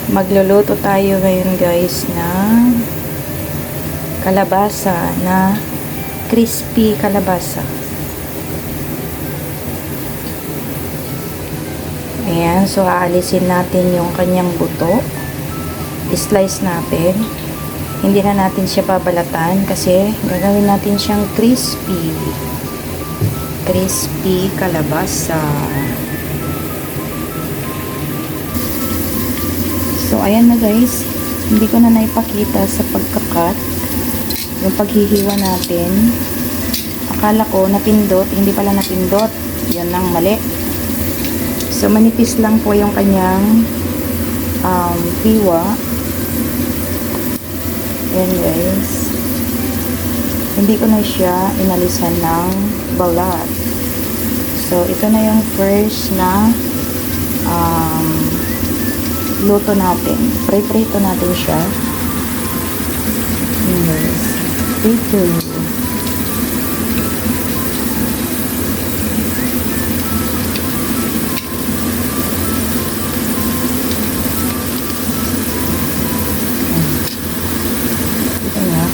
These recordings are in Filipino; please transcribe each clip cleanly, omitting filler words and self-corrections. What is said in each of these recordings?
Magluluto tayo ngayon guys ng kalabasa na crispy kalabasa. Ayan, so aalisin natin yung kanyang buto. I-slice natin. Hindi na natin siya babalatan kasi gagawin natin siyang crispy. Crispy kalabasa. So, ayan na guys. Hindi ko na naipakita sa pagkakat. Yung paghihiwa natin. Akala ko napindot. Hindi pala napindot. Yan ang mali. So, manipis lang po yung kanyang hiwa. Ayan guys. Hindi ko na siya inalisan ng balat. So, ito na yung first na luto natin. Prito natin siya. Yes. Prito. Ito na.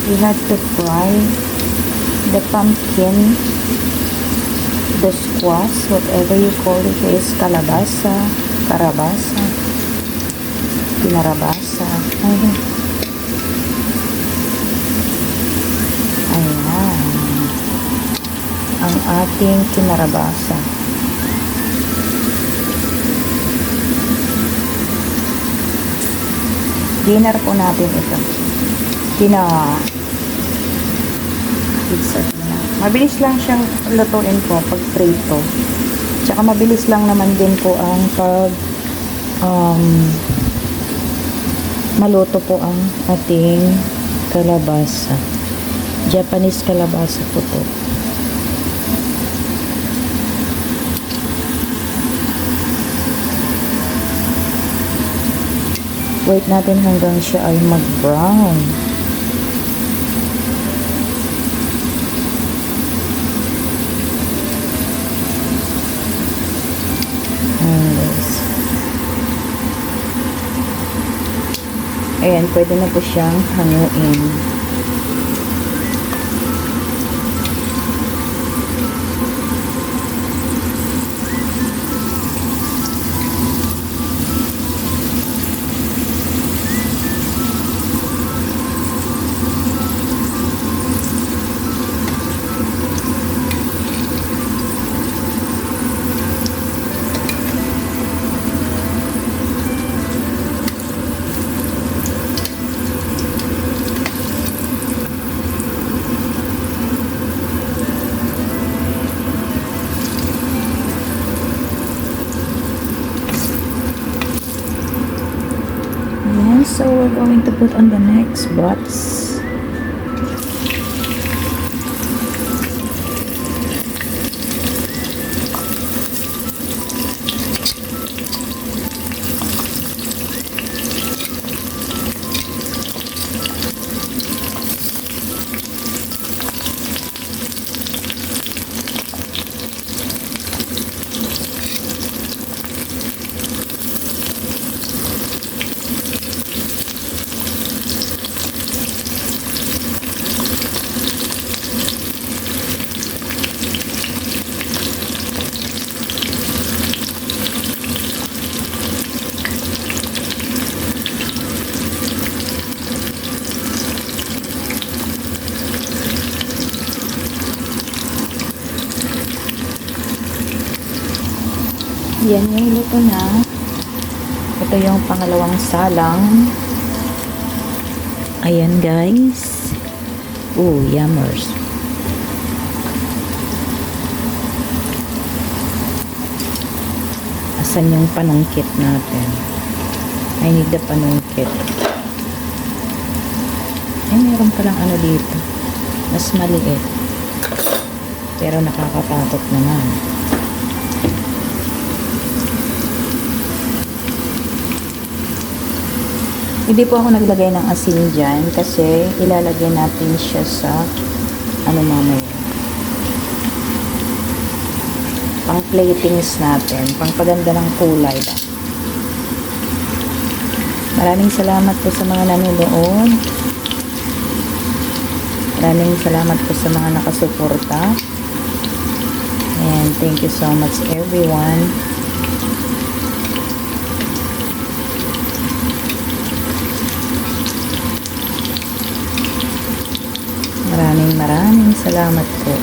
We have to fry the pumpkin, the squash, whatever you call it, is kalabasa, karabasa, pinarabasa. Ayan. Ang ating kinarabasa. Dinner po natin ito. Pizza na. Mabilis lang siyang lutuin po pag prito. Tsaka mabilis lang naman din po ang pag maluto po ang ating kalabasa. Japanese kalabasa po to. Wait natin hanggang siya ay mag-brown. Ayan, pwede na po siyang hanguin. So we're going to put on the next box. Yan yung luto na. Ito yung pangalawang salang. Ayan guys. Ooh, yummers. Asan yung panungkit natin? I need the panungkit. Ay, meron palang ano dito. Mas maliit. Pero nakakatakot naman. Hindi po ako naglagay ng asin dyan kasi ilalagay natin siya sa ano mamaya. pang platings natin, pang paganda ng kulay ba. Maraming salamat po sa mga nanonood. Maraming salamat po sa mga nakasuporta. And thank you so much everyone. Maraming salamat po.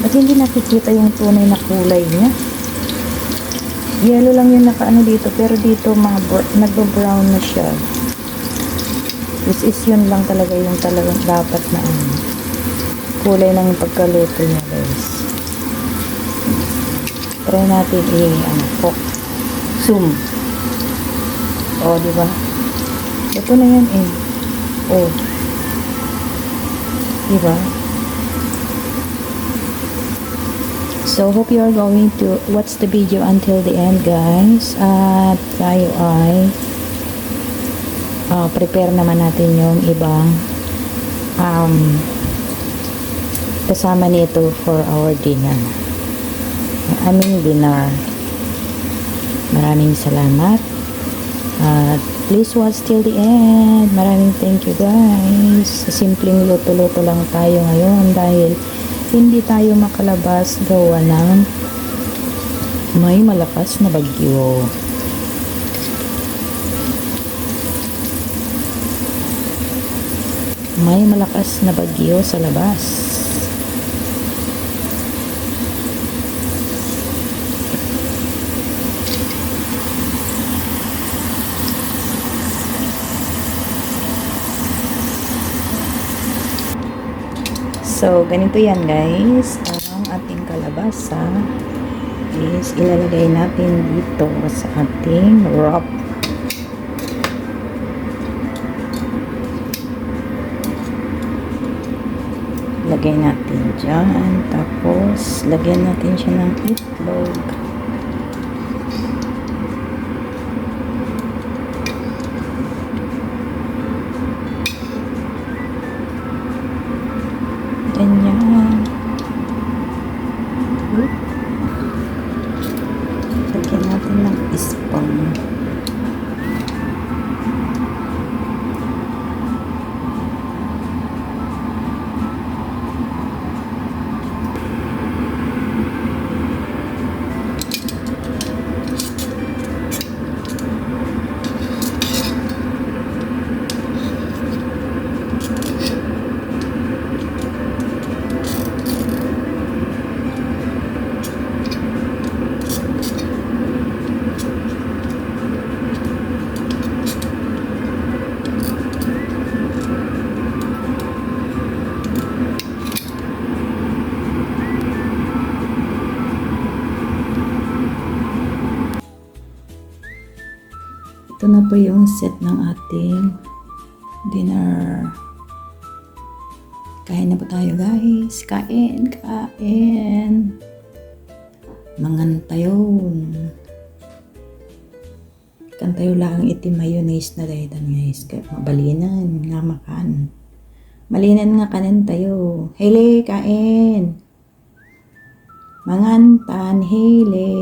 Ba't hindi nakikita yung tunay na kulay niya? Yellow lang yung nakaano dito, pero dito mga nagbo-brown na siya. This is yun lang talaga yung talagang dapat na kulay ng pagkaluto niya, guys. Try natin zoom. Oh, di ba? Ito na yan eh. Oh. Di ba? So, hope you are going to watch the video until the end, guys. At tayo ay prepare naman natin yung ibang kasama nito for our dinner. Aming dinner. Maraming salamat. At please watch till the end. Maraming thank you, guys. Simpleng luto-luto lang tayo ngayon dahil hindi tayo makalabas gawa ng may malakas na bagyo. May malakas na bagyo sa labas. So, ganito yan, guys. Ang ating kalabasa is ilalagay natin dito sa ating wrap. Lagay natin dyan. Tapos, lagyan natin siya ng itlog. Ganyan. Lagyan natin ng spoon. Ito na po yung set ng ating dinner. Kain na po tayo, guys. Kain, kain. Mangantayon. Kantayo lang itim mayonnaise na dahil, guys. Mabalinan nga makan. Malinan nga kanin tayo. Hele, kain. Mangantan, hele.